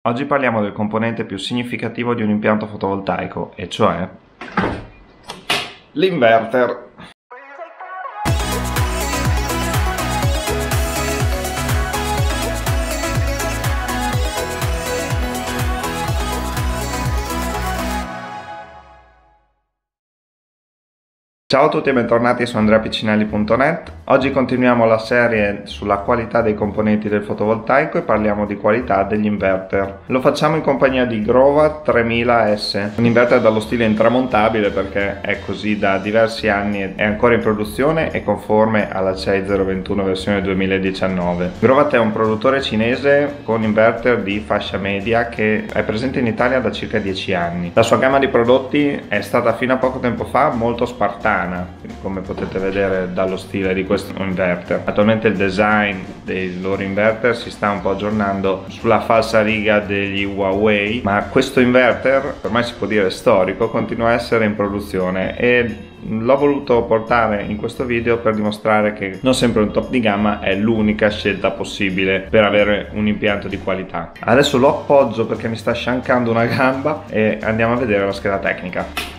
Oggi parliamo del componente più significativo di un impianto fotovoltaico, e cioè l'inverter. Ciao a tutti e bentornati su andreapiccinelli.net. Oggi continuiamo la serie sulla qualità dei componenti del fotovoltaico e parliamo di qualità degli inverter. Lo facciamo in compagnia di Grovat 3000S, un inverter dallo stile intramontabile perché è così da diversi anni, è ancora in produzione e conforme alla CEI 021 versione 2019. Grovat è un produttore cinese con inverter di fascia media che è presente in Italia da circa 10 anni. La sua gamma di prodotti è stata fino a poco tempo fa molto spartana, come potete vedere dallo stile di questo inverter. Attualmente il design dei loro inverter si sta un po' aggiornando sulla falsariga degli Huawei, ma questo inverter, ormai si può dire storico, continua a essere in produzione e l'ho voluto portare in questo video per dimostrare che non sempre un top di gamma è l'unica scelta possibile per avere un impianto di qualità. Adesso lo appoggio perché mi sta sciancando una gamba e andiamo a vedere la scheda tecnica.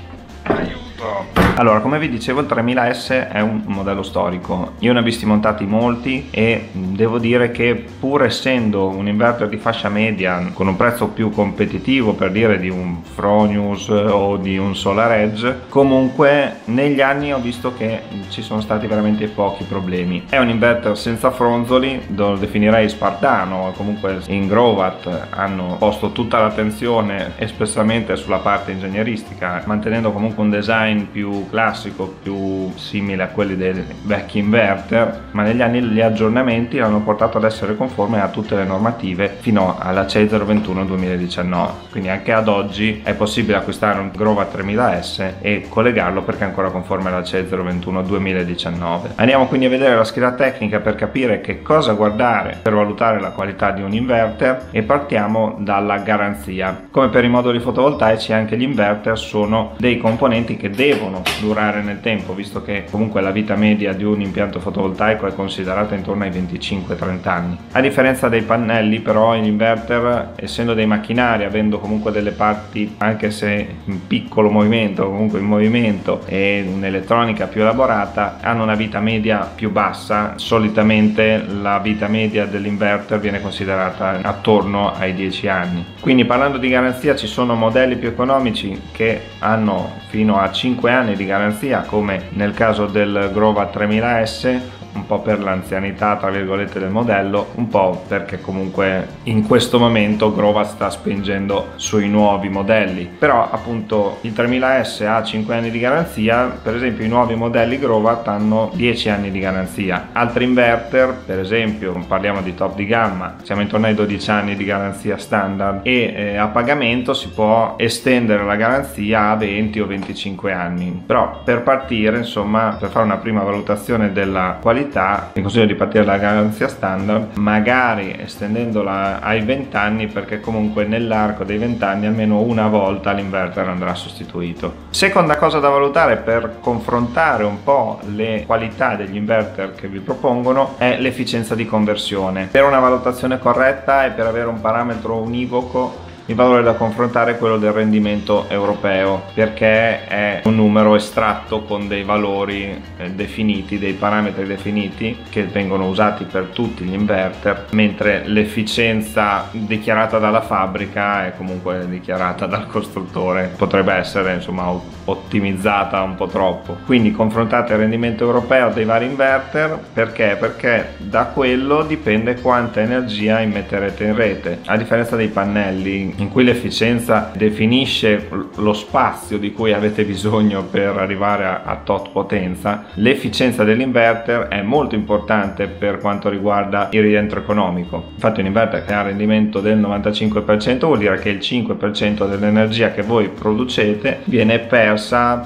Allora, come vi dicevo, il 3000S è un modello storico. Io ne ho visti montati molti e devo dire che, pur essendo un inverter di fascia media con un prezzo più competitivo, per dire di un Fronius o di un SolarEdge, comunque negli anni ho visto che ci sono stati veramente pochi problemi. È un inverter senza fronzoli, lo definirei spartano. Comunque in Grovat hanno posto tutta l'attenzione espressamente sulla parte ingegneristica, mantenendo comunque un design più classico, più simile a quelli dei vecchi inverter, ma negli anni gli aggiornamenti l'hanno portato ad essere conforme a tutte le normative fino alla CEI 021 2019. Quindi anche ad oggi è possibile acquistare un Grovat 3000S e collegarlo perché è ancora conforme alla CEI 021 2019. Andiamo quindi a vedere la scheda tecnica per capire che cosa guardare per valutare la qualità di un inverter e partiamo dalla garanzia. Come per i moduli fotovoltaici, anche gli inverter sono dei componenti che devono durare nel tempo, visto che comunque la vita media di un impianto fotovoltaico è considerata intorno ai 25-30 anni. A differenza dei pannelli, però, gli inverter, essendo dei macchinari, avendo comunque delle parti, anche se in piccolo movimento, comunque in movimento, e un'elettronica più elaborata, hanno una vita media più bassa. Solitamente la vita media dell'inverter viene considerata attorno ai 10 anni. Quindi, parlando di garanzia, ci sono modelli più economici che hanno fino a 5 anni di garanzia, come nel caso del Grovat 3000S, un po' per l'anzianità tra virgolette del modello, un po' perché comunque in questo momento Grovat sta spingendo sui nuovi modelli. Però appunto il 3000S ha 5 anni di garanzia, per esempio i nuovi modelli Grovat hanno 10 anni di garanzia. Altri inverter, per esempio parliamo di top di gamma, siamo intorno ai 12 anni di garanzia standard e a pagamento si può estendere la garanzia a 20 o 25 anni. Però per partire, insomma, per fare una prima valutazione della qualità, vi consiglio di partire dalla garanzia standard, magari estendendola ai 20 anni, perché comunque nell'arco dei 20 anni almeno una volta l'inverter andrà sostituito. Seconda cosa da valutare per confrontare un po' le qualità degli inverter che vi propongono è l'efficienza di conversione. Per una valutazione corretta e per avere un parametro univoco, il valore da confrontare è quello del rendimento europeo, perché è un numero estratto con dei valori definiti, dei parametri definiti che vengono usati per tutti gli inverter, mentre l'efficienza dichiarata dalla fabbrica è comunque dichiarata dal costruttore, potrebbe essere insomma ottimizzata un po' troppo. Quindi confrontate il rendimento europeo dei vari inverter. Perché? Perché da quello dipende quanta energia immetterete in rete. A differenza dei pannelli, in cui l'efficienza definisce lo spazio di cui avete bisogno per arrivare a tot potenza, l'efficienza dell'inverter è molto importante per quanto riguarda il rientro economico. Infatti un inverter che ha un rendimento del 95% vuol dire che il 5% dell'energia che voi producete viene persa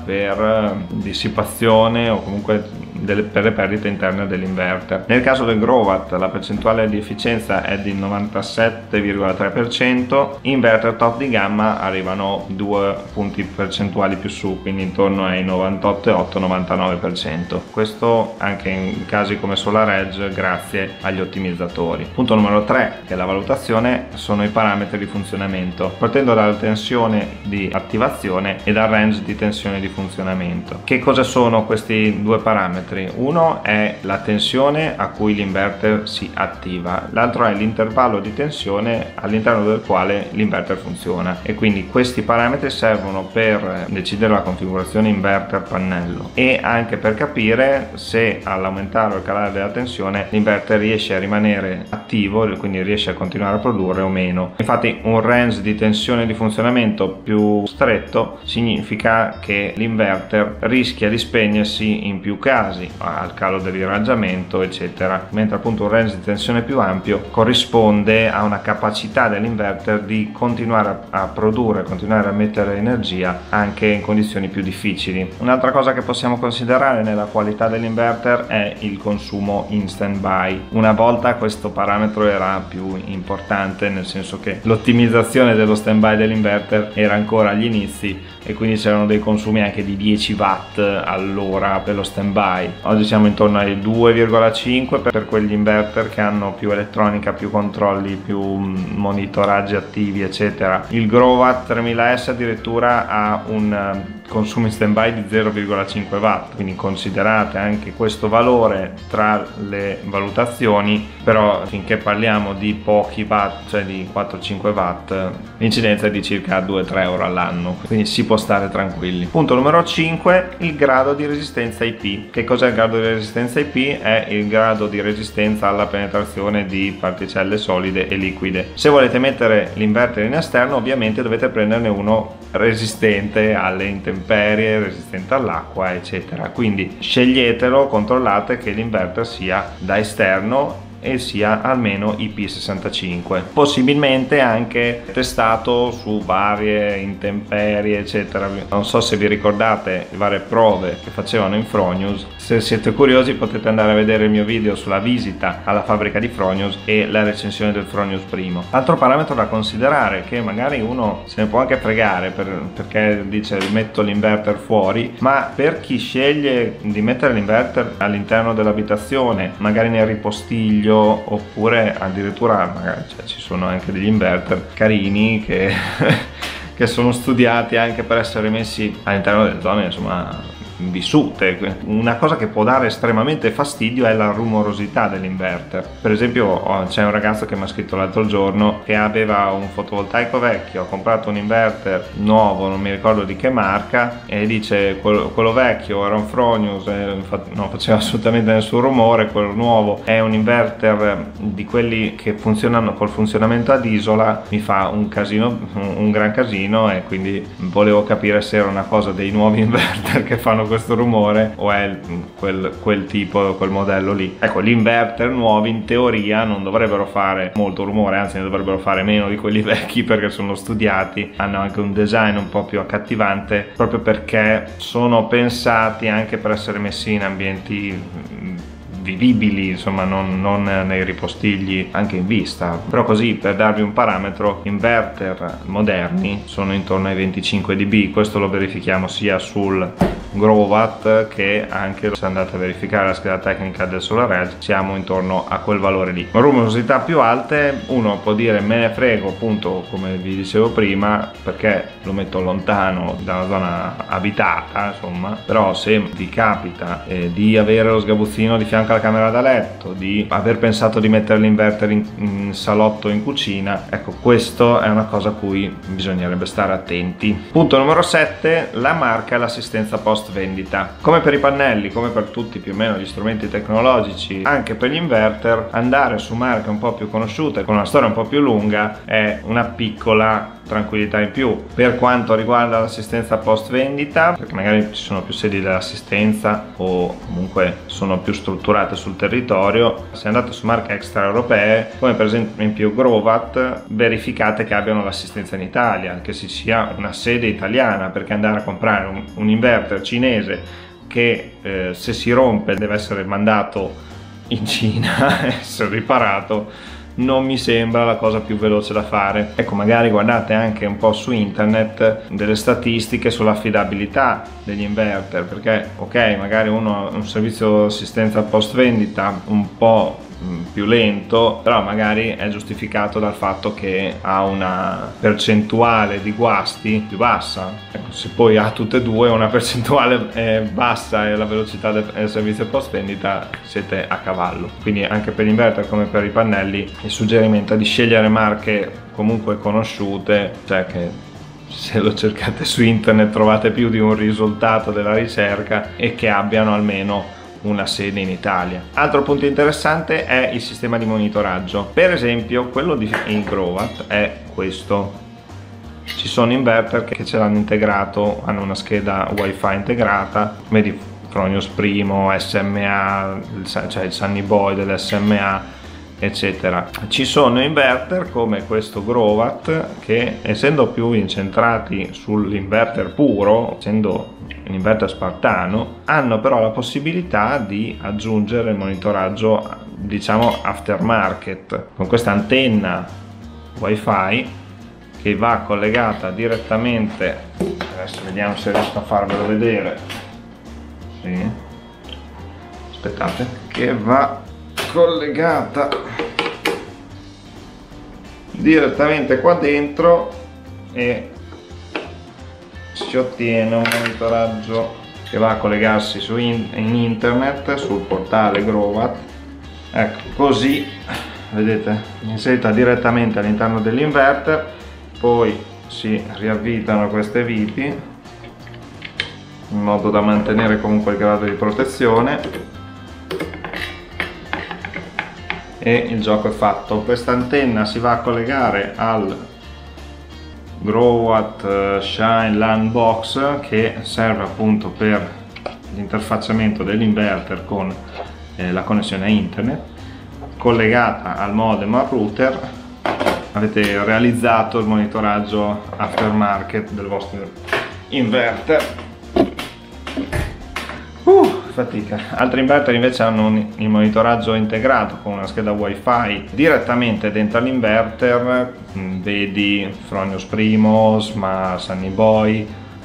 per dissipazione o comunque per le perdite interne dell'inverter. Nel caso del Growatt la percentuale di efficienza è di 97,3%, inverter top di gamma arrivano 2 punti percentuali più su, quindi intorno ai 98,8-99%. Questo anche in casi come SolarEdge grazie agli ottimizzatori. Punto numero 3, che è la valutazione, sono i parametri di funzionamento, partendo dalla tensione di attivazione e dal range di tensione di funzionamento. Che cosa sono questi due parametri? Uno è la tensione a cui l'inverter si attiva, l'altro è l'intervallo di tensione all'interno del quale l'inverter funziona, e quindi questi parametri servono per decidere la configurazione inverter pannello e anche per capire se all'aumentare o calare della tensione l'inverter riesce a rimanere attivo, quindi riesce a continuare a produrre o meno. Infatti un range di tensione di funzionamento più stretto significa che l'inverter rischia di spegnersi in più casi al calo dell'irraggiamento eccetera, mentre appunto un range di tensione più ampio corrisponde a una capacità dell'inverter di continuare a produrre, continuare a mettere energia anche in condizioni più difficili. Un'altra cosa che possiamo considerare nella qualità dell'inverter è il consumo in standby. Una volta questo parametro era più importante, nel senso che l'ottimizzazione dello standby dell'inverter era ancora agli inizi e quindi c'erano dei consumi anche di 10 watt all'ora per lo standby. Oggi siamo intorno ai 2,5 per quegli inverter che hanno più elettronica, più controlli, più monitoraggi attivi eccetera. Il Growatt 3000S addirittura ha un consumo in standby di 0,5 watt, quindi considerate anche questo valore tra le valutazioni, però finché parliamo di pochi watt, cioè di 4-5 watt, l'incidenza è di circa 2-3 euro all'anno, quindi si può stare tranquilli. Punto numero 5, il grado di resistenza IP. Che cos'è il grado di resistenza IP? È il grado di resistenza alla penetrazione di particelle solide e liquide. Se volete mettere l'inverter in esterno ovviamente dovete prenderne uno resistente alle intemperie, resistente all'acqua eccetera, quindi sceglietelo, controllate che l'inverter sia da esterno e sia almeno IP65, possibilmente anche testato su varie intemperie eccetera. Non so se vi ricordate le varie prove che facevano in Fronius. Se siete curiosi potete andare a vedere il mio video sulla visita alla fabbrica di Fronius e la recensione del Fronius primo. Altro parametro da considerare, che magari uno se ne può anche fregare perché dice metto l'inverter fuori, ma per chi sceglie di mettere l'inverter all'interno dell'abitazione, magari nel ripostiglio, oppure addirittura magari ci sono anche degli inverter carini che sono studiati anche per essere messi all'interno delle zone insomma vissute. Una cosa che può dare estremamente fastidio è la rumorosità dell'inverter. Per esempio c'è un ragazzo che mi ha scritto l'altro giorno che aveva un fotovoltaico vecchio, ha comprato un inverter nuovo, non mi ricordo di che marca, e dice quello vecchio era un Fronius, non faceva assolutamente nessun rumore, quello nuovo è un inverter di quelli che funzionano col funzionamento ad isola, mi fa un casino, un gran casino, e quindi volevo capire se era una cosa dei nuovi inverter che fanno questo rumore o è quel tipo, quel modello lì. Ecco, gli inverter nuovi in teoria non dovrebbero fare molto rumore, anzi ne dovrebbero fare meno di quelli vecchi perché sono studiati, hanno anche un design un po' più accattivante proprio perché sono pensati anche per essere messi in ambienti vivibili, insomma non nei ripostigli, anche in vista. Però così, per darvi un parametro, inverter moderni sono intorno ai 25 dB. Questo lo verifichiamo sia sul Growatt che anche se andate a verificare la scheda tecnica del SolarEdge, siamo intorno a quel valore lì. Rumorosità più alte, uno può dire me ne frego, appunto come vi dicevo prima, perché lo metto lontano dalla zona abitata, insomma. Però se vi capita di avere lo sgabuzzino di fianco alla camera da letto, di aver pensato di mettere l'inverter in salotto o in cucina, ecco, questo è una cosa a cui bisognerebbe stare attenti. Punto numero 7, la marca e l'assistenza post vendita. Come per i pannelli, come per tutti più o meno gli strumenti tecnologici, anche per gli inverter andare su marche un po' più conosciute con una storia un po' più lunga è una piccola tranquillità in più. Per quanto riguarda l'assistenza post vendita, perché magari ci sono più sedi dell'assistenza o comunque sono più strutturate sul territorio, se andate su marche extraeuropee come per esempio Growatt, verificate che abbiano l'assistenza in Italia, che ci sia una sede italiana, perché andare a comprare un inverter cinese che se si rompe deve essere mandato in Cina, essere riparato, non mi sembra la cosa più veloce da fare. Ecco, magari guardate anche un po' su internet delle statistiche sull'affidabilità degli inverter, perché ok, magari uno ha un servizio di assistenza post vendita un po' più lento, però magari è giustificato dal fatto che ha una percentuale di guasti più bassa. Ecco, se poi ha tutte e due una percentuale bassa e la velocità del servizio post vendita, siete a cavallo. Quindi anche per gli inverter come per i pannelli il suggerimento è di scegliere marche comunque conosciute, cioè che se lo cercate su internet trovate più di un risultato della ricerca e che abbiano almeno una sede in Italia. Altro punto interessante è il sistema di monitoraggio. Per esempio quello di Growatt è questo. Ci sono inverter che ce l'hanno integrato, hanno una scheda wifi integrata, vedi Fronius Primo, SMA, cioè il Sunny Boy dell'SMA, eccetera. Ci sono inverter come questo Growatt che, essendo più incentrati sull'inverter puro, essendo un inverter spartano, hanno però la possibilità di aggiungere il monitoraggio, diciamo, aftermarket, con questa antenna wifi che va collegata direttamente. Adesso vediamo se riesco a farvelo vedere. Sì. Aspettate, che va collegata direttamente qua dentro e si ottiene un monitoraggio che va a collegarsi in internet sul portale Growatt. Ecco, così vedete, inserita direttamente all'interno dell'inverter, poi si riavvitano queste viti in modo da mantenere comunque il grado di protezione e il gioco è fatto. Questa antenna si va a collegare al Growatt Shine LAN box, che serve appunto per l'interfacciamento dell'inverter con la connessione a internet, collegata al modem al router. Avete realizzato il monitoraggio aftermarket del vostro inverter. Fatica. Altri inverter invece hanno il monitoraggio integrato con una scheda wifi direttamente dentro all'inverter, vedi Fronius Primo, SMA, Sunny Boy,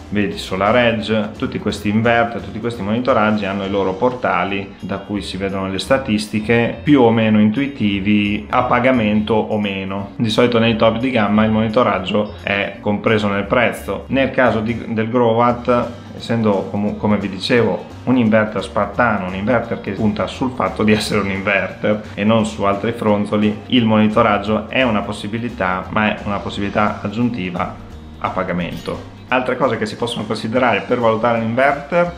vedi SolarEdge. Tutti questi inverter, tutti questi monitoraggi hanno i loro portali da cui si vedono le statistiche più o meno intuitivi, a pagamento o meno. Di solito nei top di gamma il monitoraggio è compreso nel prezzo. Nel caso del Growatt, essendo come vi dicevo un inverter spartano, un inverter che punta sul fatto di essere un inverter e non su altri fronzoli, il monitoraggio è una possibilità, ma è una possibilità aggiuntiva a pagamento. Altre cose che si possono considerare per valutare l'inverter,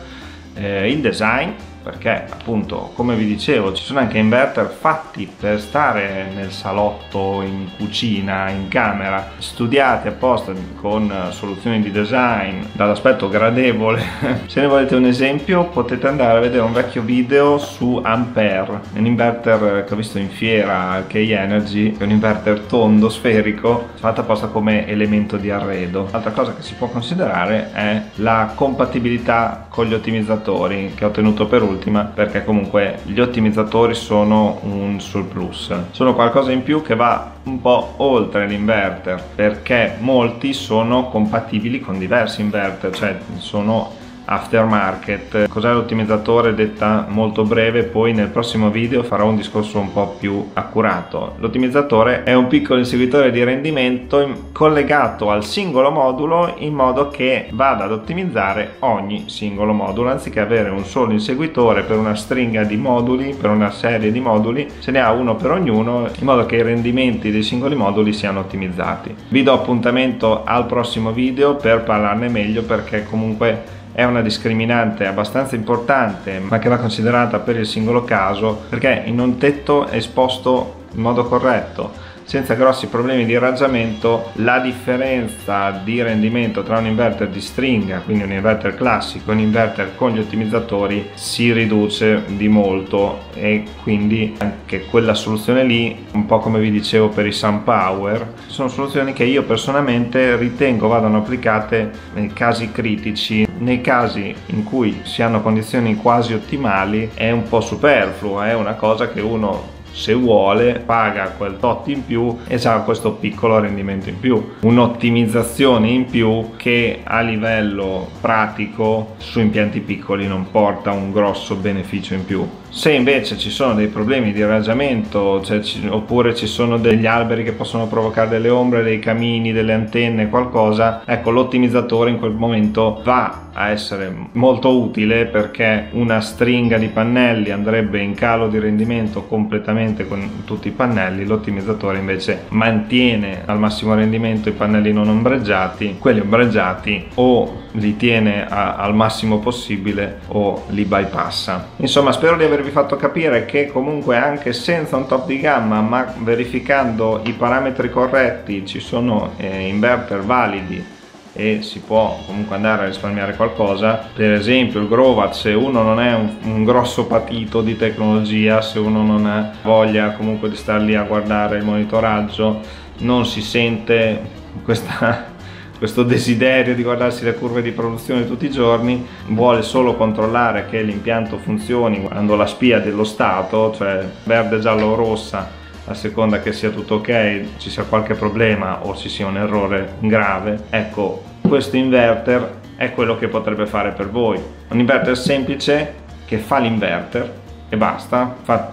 il design, perché appunto, come vi dicevo, ci sono anche inverter fatti per stare nel salotto, in cucina, in camera, studiati apposta con soluzioni di design dall'aspetto gradevole. Se ne volete un esempio potete andare a vedere un vecchio video su Ampere, un inverter che ho visto in fiera, K-Energy, è un inverter tondo, sferico, fatto apposta come elemento di arredo. Altra cosa che si può considerare è la compatibilità con gli ottimizzatori, che ho tenuto per ultima, perché comunque gli ottimizzatori sono un surplus, sono qualcosa in più che va un po' oltre l'inverter, perché molti sono compatibili con diversi inverter, cioè sono aftermarket. Cos'è l'ottimizzatore? Detta molto breve, poi nel prossimo video farò un discorso un po' più accurato. L'ottimizzatore è un piccolo inseguitore di rendimento collegato al singolo modulo in modo che vada ad ottimizzare ogni singolo modulo, anziché avere un solo inseguitore per una stringa di moduli, per una serie di moduli, se ne ha uno per ognuno, in modo che i rendimenti dei singoli moduli siano ottimizzati. Vi do appuntamento al prossimo video per parlarne meglio, perché comunque è una discriminante abbastanza importante, ma che va considerata per il singolo caso, perché in un tetto esposto in modo corretto, senza grossi problemi di irraggiamento, la differenza di rendimento tra un inverter di stringa, quindi un inverter classico, e un inverter con gli ottimizzatori si riduce di molto, e quindi anche quella soluzione lì, un po' come vi dicevo per i SunPower, sono soluzioni che io personalmente ritengo vadano applicate nei casi critici, nei casi in cui si hanno condizioni quasi ottimali è un po' superfluo, è una cosa che uno, se vuole, paga quel tot in più e ha questo piccolo rendimento in più, un'ottimizzazione in più che a livello pratico su impianti piccoli non porta un grosso beneficio in più. Se invece ci sono dei problemi di irraggiamento, oppure ci sono degli alberi che possono provocare delle ombre, dei camini, delle antenne, qualcosa, ecco, l'ottimizzatore in quel momento va a essere molto utile, perché una stringa di pannelli andrebbe in calo di rendimento completamente con tutti i pannelli. L'ottimizzatore invece mantiene al massimo rendimento i pannelli non ombreggiati, quelli ombreggiati o li tiene al massimo possibile o li bypassa. Insomma, spero di avervi fatto capire che comunque anche senza un top di gamma, ma verificando i parametri corretti, ci sono inverter validi e si può comunque andare a risparmiare qualcosa. Per esempio il Growatt, se uno non è un grosso patito di tecnologia, se uno non ha voglia comunque di star lì a guardare il monitoraggio, non si sente questo desiderio di guardarsi le curve di produzione tutti i giorni, vuole solo controllare che l'impianto funzioni guardando la spia dello stato, cioè verde, giallo o rossa, a seconda che sia tutto ok, ci sia qualche problema o ci sia un errore grave. Ecco, questo inverter è quello che potrebbe fare per voi. Un inverter semplice che fa l'inverter e basta, fa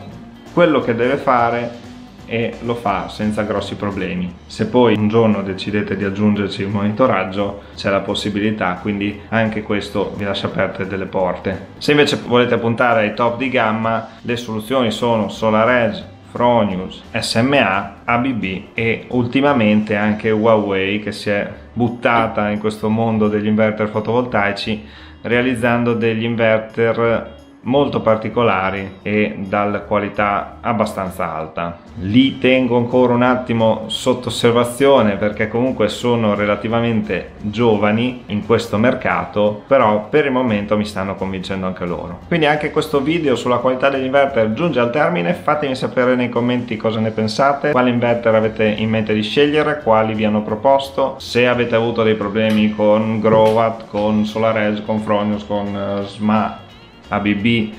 quello che deve fare e lo fa senza grossi problemi. Se poi un giorno decidete di aggiungerci un monitoraggio, c'è la possibilità, quindi anche questo vi lascia aperte delle porte. Se invece volete puntare ai top di gamma, le soluzioni sono SolarEdge, Fronius, SMA, ABB e ultimamente anche Huawei, che si è buttata in questo mondo degli inverter fotovoltaici realizzando degli inverter molto particolari e dalla qualità abbastanza alta. Li tengo ancora un attimo sotto osservazione, perché comunque sono relativamente giovani in questo mercato, però per il momento mi stanno convincendo anche loro. Quindi anche questo video sulla qualità degli inverter giunge al termine. Fatemi sapere nei commenti cosa ne pensate, quale inverter avete in mente di scegliere, quali vi hanno proposto, se avete avuto dei problemi con Growatt, con SolarEdge, con Fronius, con SMA, ABB,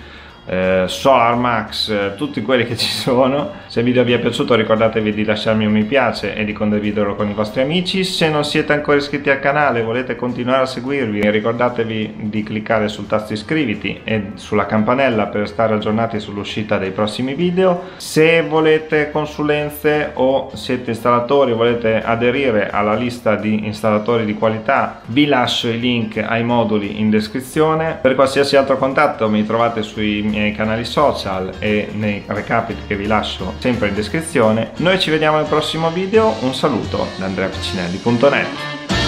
SolarMax, tutti quelli che ci sono. Se il video vi è piaciuto ricordatevi di lasciarmi un mi piace e di condividerlo con i vostri amici. Se non siete ancora iscritti al canale e volete continuare a seguirvi, ricordatevi di cliccare sul tasto iscriviti e sulla campanella per stare aggiornati sull'uscita dei prossimi video. Se volete consulenze o siete installatori e volete aderire alla lista di installatori di qualità, vi lascio i link ai moduli in descrizione. Per qualsiasi altro contatto mi trovate sui miei canali social e nei recapiti che vi lascio sempre in descrizione. Noi ci vediamo nel prossimo video. Un saluto da AndreaPiccinelli.net.